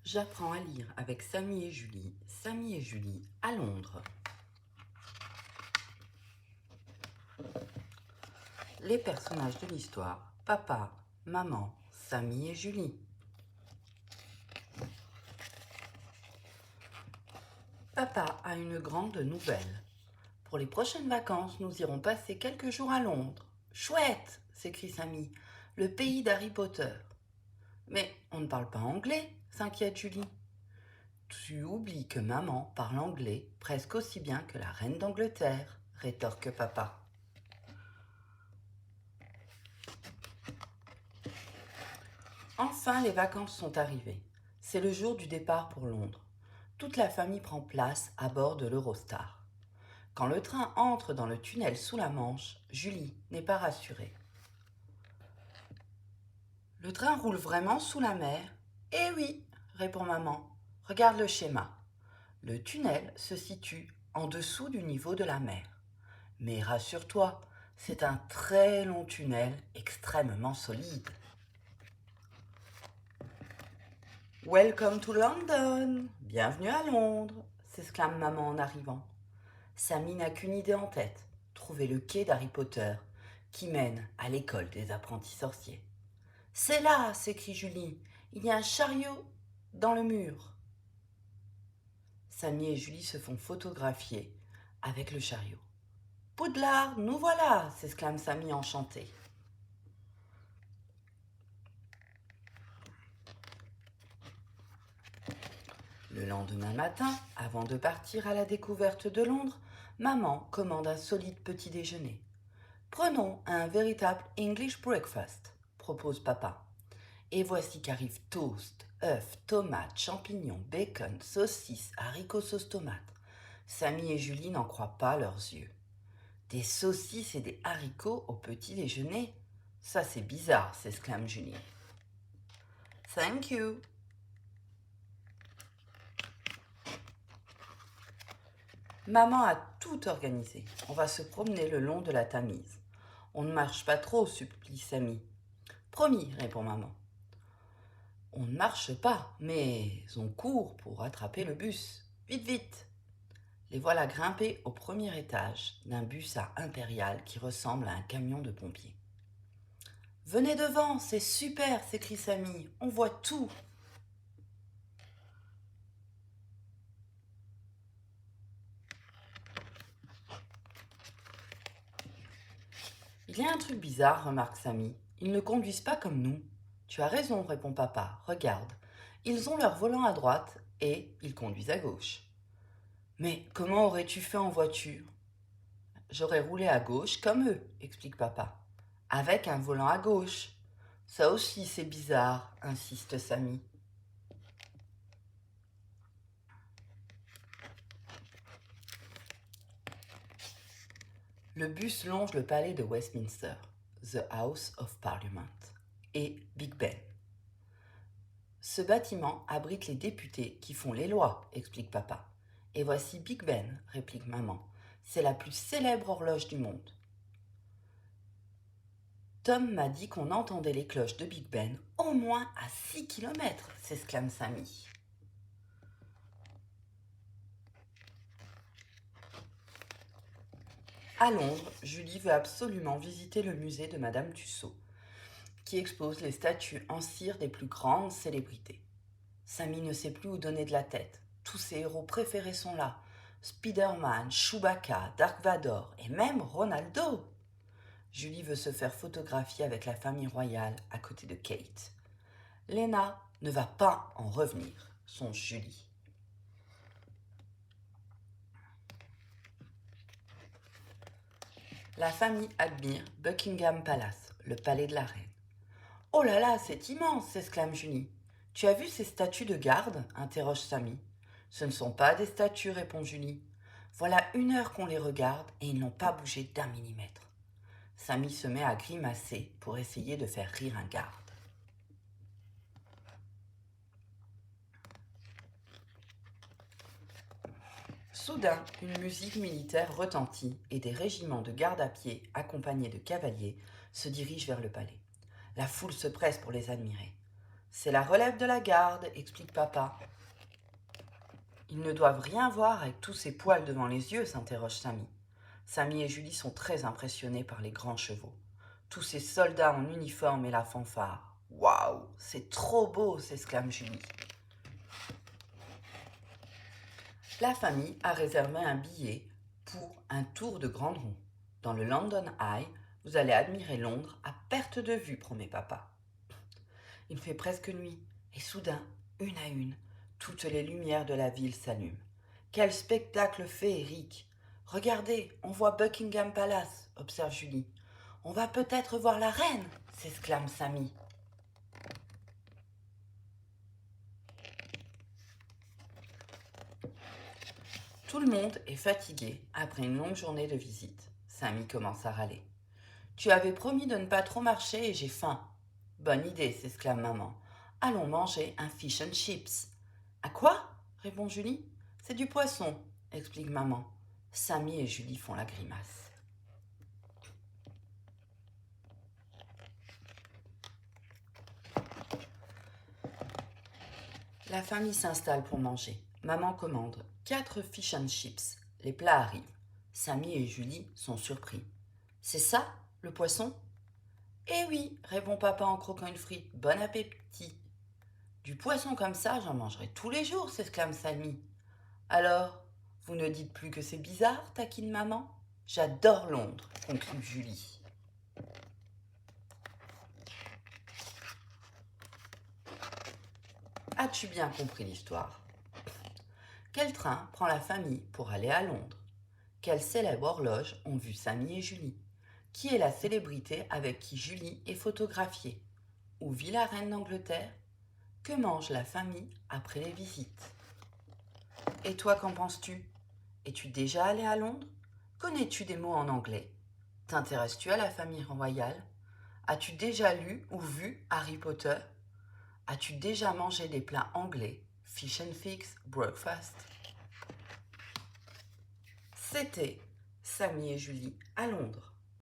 J'apprends à lire avec Samy et Julie. Samy et Julie à Londres. Les personnages de l'histoire: papa, maman, Samy et Julie. Papa a une grande nouvelle. Pour les prochaines vacances, nous irons passer quelques jours à Londres. Chouette, s'écrie Samy, le pays d'Harry Potter. Mais on ne parle pas anglais, s'inquiète Julie. Tu oublies que maman parle anglais presque aussi bien que la reine d'Angleterre, rétorque papa. Enfin, les vacances sont arrivées. C'est le jour du départ pour Londres. Toute la famille prend place à bord de l'Eurostar. Quand le train entre dans le tunnel sous la Manche, Julie n'est pas rassurée. Le train roule vraiment sous la mer? Eh oui, répond maman. Regarde le schéma. Le tunnel se situe en dessous du niveau de la mer. Mais rassure-toi, c'est un très long tunnel extrêmement solide. Welcome to London! Bienvenue à Londres! S'exclame maman en arrivant. Samy n'a qu'une idée en tête, trouver le quai d'Harry Potter, qui mène à l'école des apprentis sorciers. C'est là! S'écrie Julie. Il y a un chariot dans le mur. Samy et Julie se font photographier avec le chariot. Poudlard, nous voilà! S'exclame Samy enchanté. Le lendemain matin, avant de partir à la découverte de Londres, maman commande un solide petit déjeuner. Prenons un véritable English breakfast, propose papa. Et voici qu'arrivent toast, œufs, tomates, champignons, bacon, saucisses, haricots sauce tomate. Samy et Julie n'en croient pas leurs yeux. Des saucisses et des haricots au petit déjeuner? Ça c'est bizarre, s'exclame Julie. Thank you. Maman a tout organisé. On va se promener le long de la Tamise. On ne marche pas trop, supplie Samy. Promis, répond maman. On ne marche pas, mais on court pour attraper le bus. Vite, vite! Les voilà grimpés au premier étage d'un bus à impérial qui ressemble à un camion de pompiers. Venez devant, c'est super, s'écrie Samy. On voit tout. Il y a un truc bizarre, remarque Samy. Ils ne conduisent pas comme nous. Tu as raison, répond papa. Regarde, ils ont leur volant à droite et ils conduisent à gauche. Mais comment aurais-tu fait en voiture? J'aurais roulé à gauche comme eux, explique papa. Avec un volant à gauche. Ça aussi c'est bizarre, insiste Samy. Le bus longe le palais de Westminster, The House of Parliament, et Big Ben. Ce bâtiment abrite les députés qui font les lois, explique papa. Et voici Big Ben, réplique maman. C'est la plus célèbre horloge du monde. Tom m'a dit qu'on entendait les cloches de Big Ben au moins à 6 km, s'exclame Samy. À Londres, Julie veut absolument visiter le musée de Madame Tussaud, qui expose les statues en cire des plus grandes célébrités. Samy ne sait plus où donner de la tête. Tous ses héros préférés sont là. Spider-Man, Chewbacca, Dark Vador et même Ronaldo. Julie veut se faire photographier avec la famille royale à côté de Kate. Lena ne va pas en revenir, songe Julie. La famille admire Buckingham Palace, le palais de la reine. Oh là là, c'est immense, s'exclame Julie. Tu as vu ces statues de garde? Interroge Samy. Ce ne sont pas des statues, répond Julie. Voilà 1 heure qu'on les regarde et ils n'ont pas bougé d'1 millimètre. Samy se met à grimacer pour essayer de faire rire un garde. Soudain, une musique militaire retentit et des régiments de garde à pied, accompagnés de cavaliers, se dirigent vers le palais. La foule se presse pour les admirer. C'est la relève de la garde, explique papa. Ils ne doivent rien voir avec tous ces poils devant les yeux, s'interroge Samy. Samy et Julie sont très impressionnés par les grands chevaux. Tous ces soldats en uniforme et la fanfare. Waouh, c'est trop beau, s'exclame Julie. La famille a réservé un billet pour un tour de Grande Roue. Dans le London Eye, vous allez admirer Londres à perte de vue, promet papa. Il fait presque nuit, et soudain, une à une, toutes les lumières de la ville s'allument. Quel spectacle féerique! Regardez, on voit Buckingham Palace, observe Julie. On va peut-être voir la reine, s'exclame Samy. Tout le monde est fatigué après une longue journée de visite. Samy commence à râler. Tu avais promis de ne pas trop marcher et j'ai faim. Bonne idée, s'exclame maman. Allons manger un fish and chips. À quoi répond Julie. C'est du poisson, explique maman. Samy et Julie font la grimace. La famille s'installe pour manger. Maman commande 4 fish and chips. Les plats arrivent. Samy et Julie sont surpris. C'est ça, le poisson? Eh oui, répond papa en croquant une frite. Bon appétit. Du poisson comme ça, j'en mangerai tous les jours, s'exclame Samy. Alors, vous ne dites plus que c'est bizarre, taquine maman? J'adore Londres, conclut Julie. As-tu bien compris l'histoire? Quel train prend la famille pour aller à Londres? Quelle célèbre horloge ont vu Samy et Julie? Qui est la célébrité avec qui Julie est photographiée? Où vit la reine d'Angleterre? Que mange la famille après les visites? Et toi, qu'en penses-tu? Es-tu déjà allé à Londres? Connais-tu des mots en anglais? T'intéresses-tu à la famille royale? As-tu déjà lu ou vu Harry Potter? As-tu déjà mangé des plats anglais? Fish and Figs, breakfast? C'était Samy et Julie à Londres.